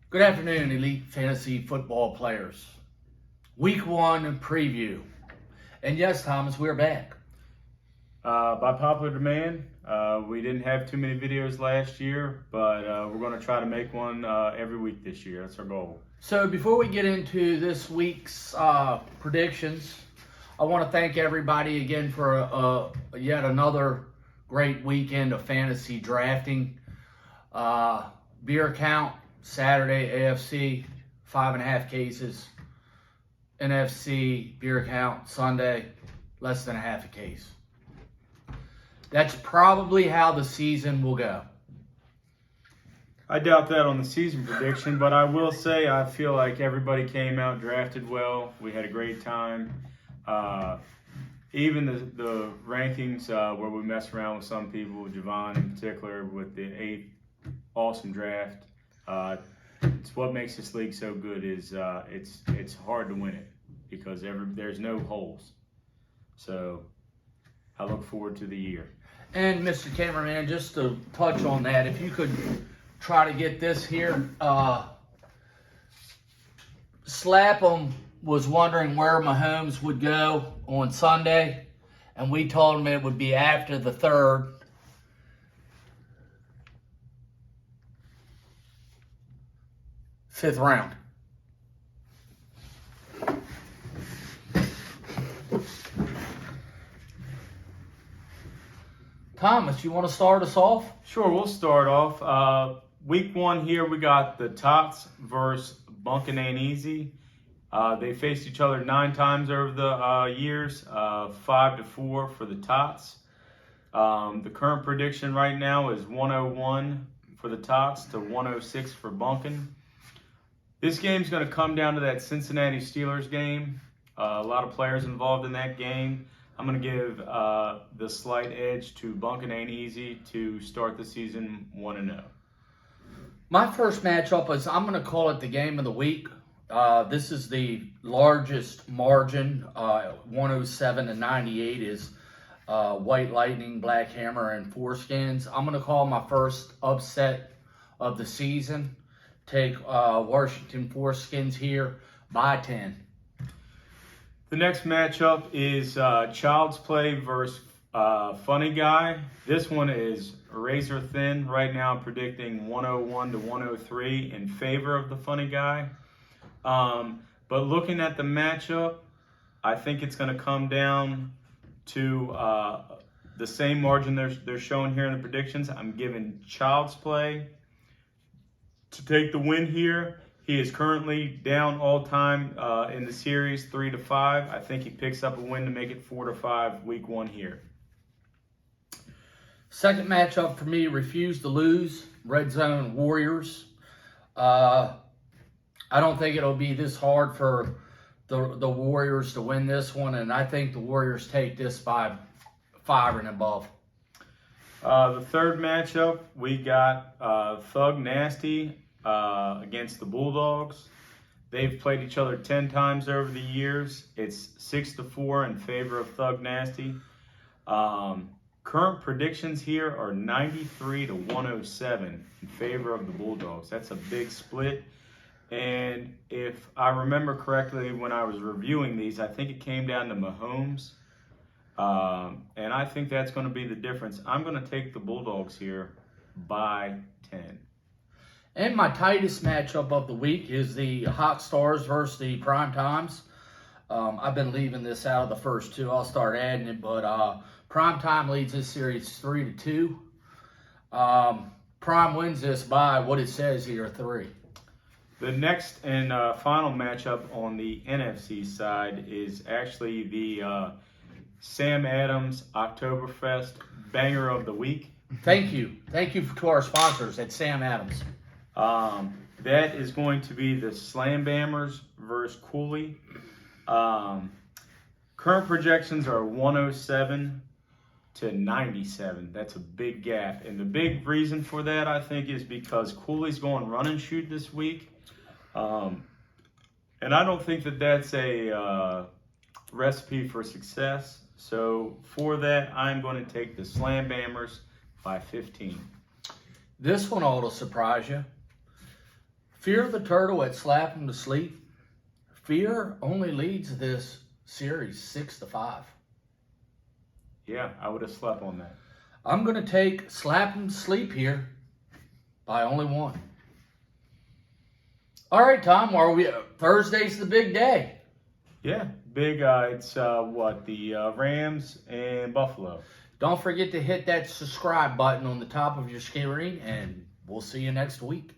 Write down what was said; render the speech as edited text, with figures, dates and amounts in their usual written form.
Good afternoon, Elite Fantasy Football players. Week 1 preview. And yes, Thomas, we're back. By popular demand, we didn't have too many videos last year, but we're going to try to make one every week this year. That's our goal. So before we get into this week's predictions, I want to thank everybody again for yet another great weekend of fantasy drafting. Beer count, Saturday, AFC, 5.5 cases. NFC, beer count, Sunday, less than a half a case. That's probably how the season will go. I doubt that on the season prediction, but I will say I feel like everybody came out, drafted well. We had a great time. Even the rankings where we messed around with some people, Javon in particular, with the 8th awesome draft. It's what makes this league so good is it's hard to win it because there's no holes. So I look forward to the year. And Mr. Cameraman, just to touch on that, if you could try to get this here. Slapham was wondering where Mahomes would go on Sunday, and we told him it would be after the 3rd. Fifth round. Thomas, you want to start us off? Sure, we'll start off. Week 1 here, we got the Tots versus Bunkin' Ain't Easy. They faced each other 9 times over the years, 5-4 for the Tots. The current prediction right now is 101 for the Tots to 106 for Bunkin'. This game's going to come down to that Cincinnati Steelers game. A lot of players involved in that game. I'm going to give the slight edge to Bunkin' Ain't Easy to start the season 1-0. My first matchup is, I'm going to call it the game of the week. This is the largest margin. 107-98 is White Lightning, Black Hammer, and Foreskins. I'm going to call my first upset of the season. Take Washington Foreskins here by 10. The next matchup is Child's Play versus Funny Guy. This one is razor thin. Right now I'm predicting 101 to 103 in favor of the Funny Guy. But looking at the matchup, I think it's going to come down to the same margin they're showing here in the predictions. I'm giving Child's Play to take the win here. He is currently down all time in the series 3-5. I think he picks up a win to make it 4-5 week 1 here. Second matchup for me, Refuse to Lose, Red Zone Warriors. I don't think it'll be this hard for the Warriors to win this one, and I think the Warriors take this by 5 and above. The third matchup, we got Thug Nasty against the Bulldogs. They've played each other 10 times over the years. It's 6-4 in favor of Thug Nasty. Current predictions here are 93 to 107 in favor of the Bulldogs. That's a big split. And if I remember correctly, when I was reviewing these, I think it came down to Mahomes. And I think that's going to be the difference. I'm going to take the Bulldogs here by 10. And my tightest matchup of the week is the Hot Stars versus the Prime Times. I've been leaving this out of the first 2. I'll start adding it, but Prime Time leads this series 3-2. Prime wins this by what it says here, 3. The next and final matchup on the NFC side is actually the Sam Adams Oktoberfest Banger of the Week. Thank you. Thank you to our sponsors at Sam Adams. That is going to be the Slam Bammers versus Cooley. Current projections are 107 to 97. That's a big gap. And the big reason for that, I think, is because Cooley's going run and shoot this week. And I don't think that that's a recipe for success. So for that, I'm going to take the Slam Bammers by 15. This one ought to surprise you. Fear the Turtle at Slap Him to Sleep. Fear only leads this series 6-5. Yeah, I would have slept on that. I'm going to take Slap Him to Sleep here by only 1. All right, Tom, Thursday's the big day. Yeah, big. It's the Rams and Buffalo. Don't forget to hit that subscribe button on the top of your screen, and we'll see you next week.